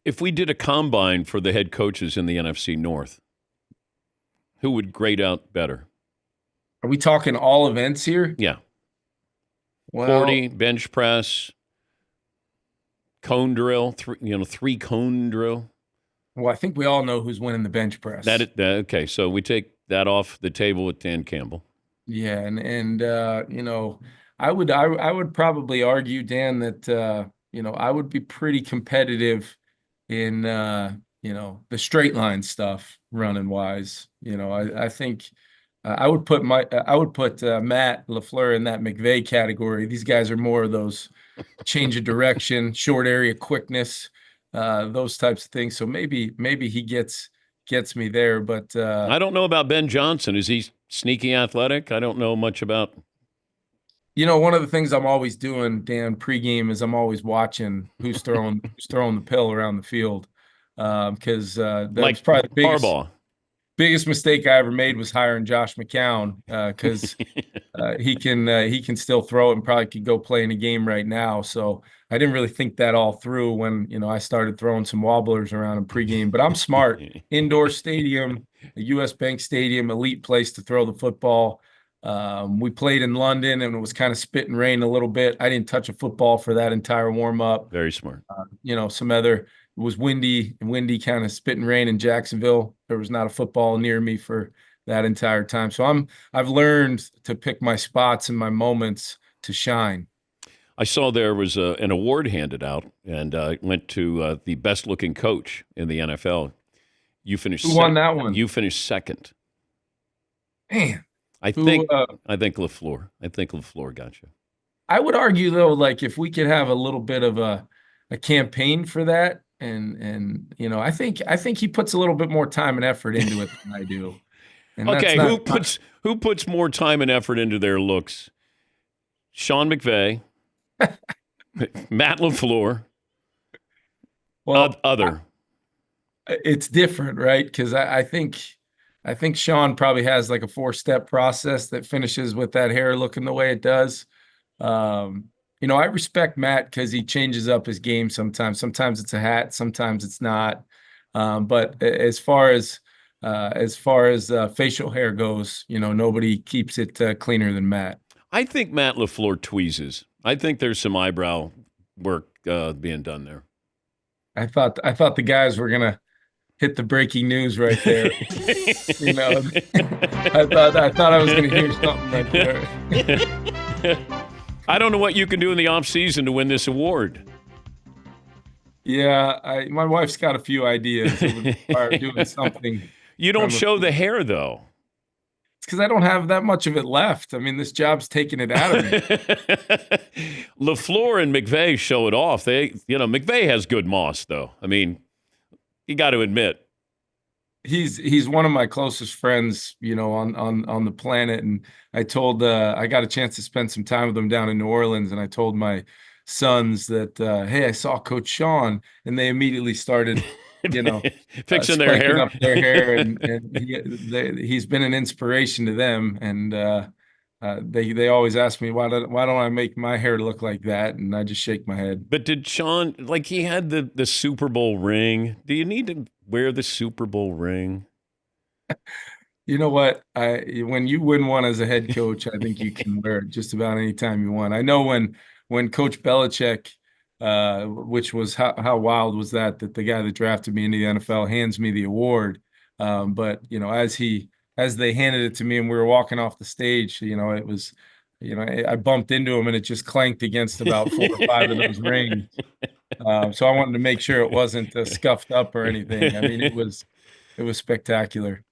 If we did a combine for the head coaches in the NFC North, who would grade out better? Are we talking all events here? Yeah. Well, 40, bench press, cone drill, three cone drill. I think we all know who's winning the bench press. Okay, so we take that off the table with Dan Campbell. Yeah, and I would probably argue, Dan, that I would be pretty competitive in the straight line stuff running wise. I think I would put Matt LaFleur in that McVay category. These guys are more of those change of direction, short area quickness, those types of things. So maybe he gets me there, but I don't know about Ben Johnson. Is he sneaky athletic? I don't know much about. one of the things I'm always doing, Dan, pregame is I'm always watching who's throwing the pill around the field, because that's Like probably the Harbaugh. biggest mistake I ever made was hiring Josh McCown, because he can still throw it and probably could go play in a game right now. So I didn't really think that all through when I started throwing some wobblers around in pregame. But I'm smart. Indoor stadium, a U.S. Bank Stadium, elite place to throw the football. We played in London and it was kind of spit and rain a little bit. I didn't touch a football for that entire warm up. Very smart. It was windy, kind of spit and rain in Jacksonville. There was not a football near me for that entire time. So I've learned to pick my spots and my moments to shine. I saw there was an award handed out, and went to the best looking coach in the NFL. You finished. Who won that one? You finished second. Man, I who, think. uh, I think LaFleur. I think LaFleur got you. I would argue though, like if we could have a little bit of a campaign for that, and I think he puts a little bit more time and effort into it than I do. And that's Okay, not who puts more time and effort into their looks? Sean McVay, Matt LaFleur, well, other. it's different, right? Because I think Sean probably has like a 4-step process that finishes with that hair looking the way it does. I respect Matt because he changes up his game sometimes. Sometimes it's a hat, sometimes it's not. But as far as facial hair goes, nobody keeps it cleaner than Matt. I think Matt LaFleur tweezes. I think there's some eyebrow work being done there. I thought the guys were gonna hit the breaking news right there. You know, I thought I was gonna hear something right there. I don't know what you can do in the off season to win this award. Yeah, my wife's got a few ideas. It would require doing something. You don't show the hair though. It's because I don't have that much of it left. I mean, this job's taking it out of me. LaFleur and McVay show it off. McVay has good moss though. I mean, you got to admit. He's one of my closest friends, on the planet. And I got a chance to spend some time with him down in New Orleans, and I told my sons that, hey, I saw Coach Sean, and they immediately started, fixing their hair. Up their hair, and he's been an inspiration to them. And they always ask me, why don't I make my hair look like that? And I just shake my head. But did Sean, like, he had the Super Bowl ring? Do you need to wear the Super Bowl ring? You know what? When you win one as a head coach, I think you can wear it just about any time you want. I know when Coach Belichick, which was how wild was that the guy that drafted me into the NFL hands me the award. But as they handed it to me and we were walking off the stage, it was, I bumped into him and it just clanked against about 4 or 5 of those rings. So I wanted to make sure it wasn't scuffed up or anything. I mean, it was spectacular.